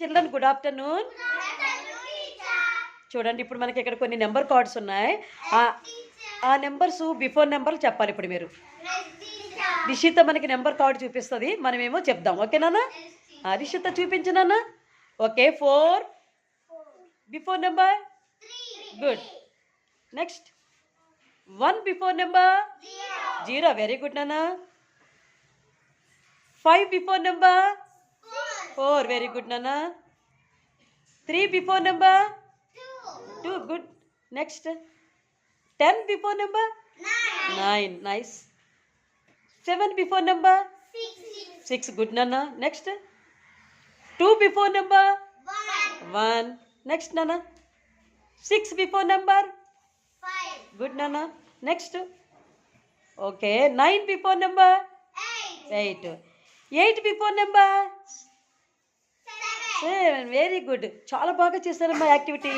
Children good afternoon. చూడండి ఇప్పుడు మనకి ఇక్కడ కొన్ని నెంబర్ కార్డ్స్ ఉన్నాయి. ఆ నెంబర్స్ బిఫోర్ నెంబర్లు చెప్పాలి. ఇప్పుడు మీరు రిషిత మనకి నెంబర్ కార్డు చూపిస్తుంది, మనమేమో చెప్దాం. ఓకేనా? రిషిత చూపించు నాన్న. Okay, 4 before number. Good. Next 1 before number. 0. Very good నాన్న. 5 బిఫోర్ నెంబర్. 4. వెరీ గుడ్ నాన్న. 3 before number. 2. Good. Next 10 before number. 9. Nice. 7 before number. 6. Good నాన్న. Next 2 before number. 1. నెక్స్ట్ నాన్న 6 బిఫోర్ నెంబర్. 5. గుడ్ నాన్న. Next okay 9 before number. 8. 8 before number. 7. Very good. చాలా బాగా చేశారమ్మా activity.